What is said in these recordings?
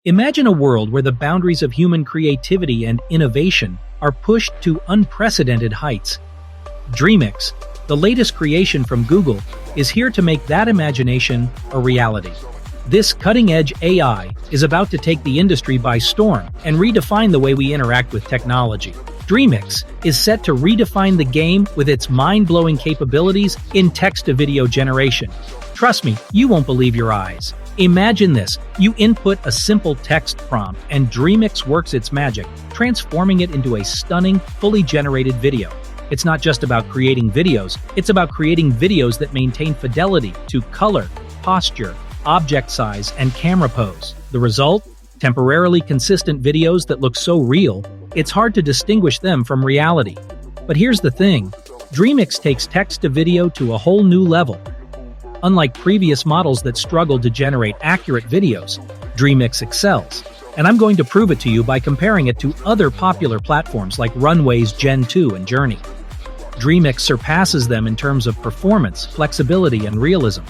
Imagine a world where the boundaries of human creativity and innovation are pushed to unprecedented heights. Dreamix, the latest creation from Google, is here to make that imagination a reality. This cutting-edge AI is about to take the industry by storm and redefine the way we interact with technology. Dreamix is set to redefine the game with its mind-blowing capabilities in text-to-video generation. Trust me, you won't believe your eyes. Imagine this, you input a simple text prompt and Dreamix works its magic, transforming it into a stunning, fully generated video. It's not just about creating videos, it's about creating videos that maintain fidelity to color, posture, object size, and camera pose. The result? Temporarily consistent videos that look so real, it's hard to distinguish them from reality. But here's the thing, Dreamix takes text-to-video to a whole new level. Unlike previous models that struggled to generate accurate videos, Dreamix excels. And I'm going to prove it to you by comparing it to other popular platforms like Runway's Gen 2 and Journey. Dreamix surpasses them in terms of performance, flexibility, and realism.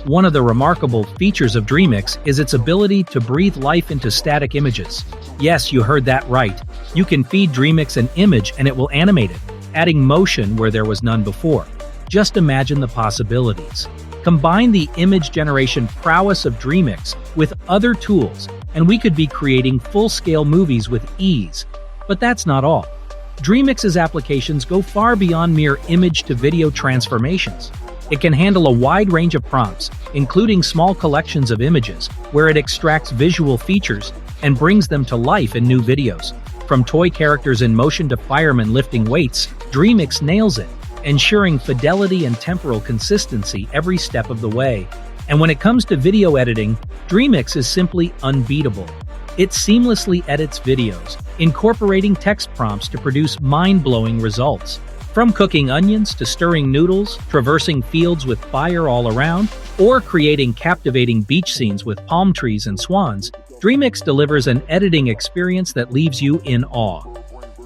One of the remarkable features of Dreamix is its ability to breathe life into static images. Yes, you heard that right. You can feed Dreamix an image and it will animate it, adding motion where there was none before. Just imagine the possibilities. Combine the image generation prowess of Dreamix with other tools, and we could be creating full-scale movies with ease. But that's not all. Dreamix's applications go far beyond mere image-to-video transformations. It can handle a wide range of prompts, including small collections of images, where it extracts visual features and brings them to life in new videos. From toy characters in motion to firemen lifting weights, Dreamix nails it, ensuring fidelity and temporal consistency every step of the way. And when it comes to video editing, Dreamix is simply unbeatable. It seamlessly edits videos, incorporating text prompts to produce mind-blowing results. From cooking onions to stirring noodles, traversing fields with fire all around, or creating captivating beach scenes with palm trees and swans, Dreamix delivers an editing experience that leaves you in awe.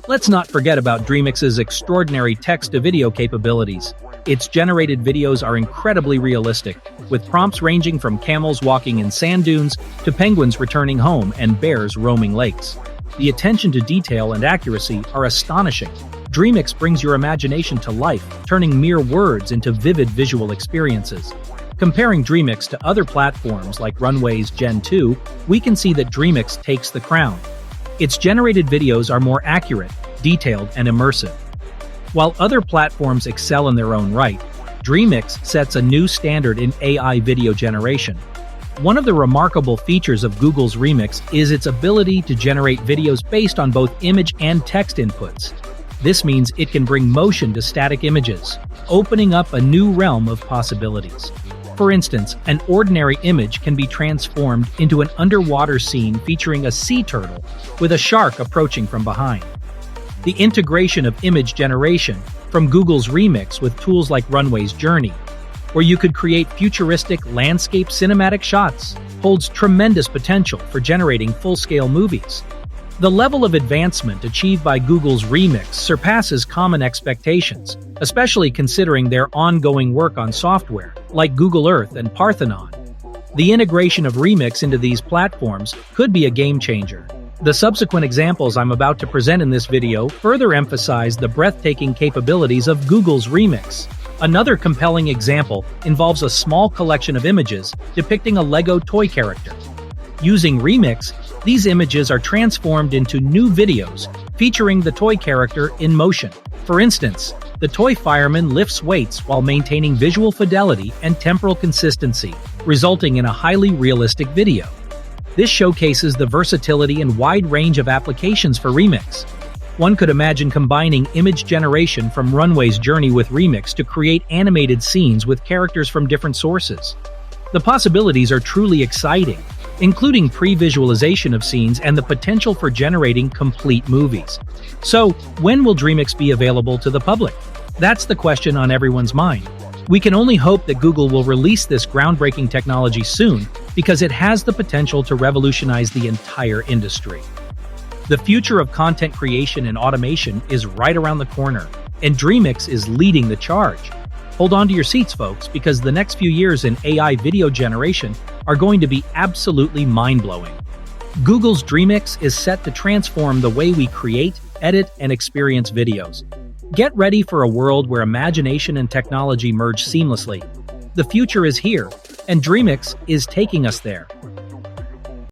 Let's not forget about Dreamix's extraordinary text-to-video capabilities. Its generated videos are incredibly realistic, with prompts ranging from camels walking in sand dunes to penguins returning home and bears roaming lakes. The attention to detail and accuracy are astonishing. Dreamix brings your imagination to life, turning mere words into vivid visual experiences. Comparing Dreamix to other platforms like Runway's Gen 2, we can see that Dreamix takes the crown. Its generated videos are more accurate, detailed, and immersive. While other platforms excel in their own right, Dreamix sets a new standard in AI video generation. One of the remarkable features of Google's Dreamix is its ability to generate videos based on both image and text inputs. This means it can bring motion to static images, opening up a new realm of possibilities. For instance, an ordinary image can be transformed into an underwater scene featuring a sea turtle with a shark approaching from behind. The integration of image generation from Google's Dreamix with tools like Runway's Journey, where you could create futuristic landscape cinematic shots, holds tremendous potential for generating full-scale movies. The level of advancement achieved by Google's Dreamix surpasses common expectations, especially considering their ongoing work on software, like Google Earth and Parthenon. The integration of Dreamix into these platforms could be a game-changer. The subsequent examples I'm about to present in this video further emphasize the breathtaking capabilities of Google's Dreamix. Another compelling example involves a small collection of images depicting a Lego toy character. Using Dreamix, these images are transformed into new videos featuring the toy character in motion. For instance, the toy fireman lifts weights while maintaining visual fidelity and temporal consistency, resulting in a highly realistic video. This showcases the versatility and wide range of applications for Dreamix. One could imagine combining image generation from Runway's Journey with Dreamix to create animated scenes with characters from different sources. The possibilities are truly exciting, including pre-visualization of scenes and the potential for generating complete movies. So, when will Dreamix be available to the public? That's the question on everyone's mind. We can only hope that Google will release this groundbreaking technology soon, because it has the potential to revolutionize the entire industry. The future of content creation and automation is right around the corner, and Dreamix is leading the charge. Hold on to your seats, folks, because the next few years in AI video generation are going to be absolutely mind-blowing. Google's Dreamix is set to transform the way we create, edit, and experience videos. Get ready for a world where imagination and technology merge seamlessly. The future is here, and Dreamix is taking us there.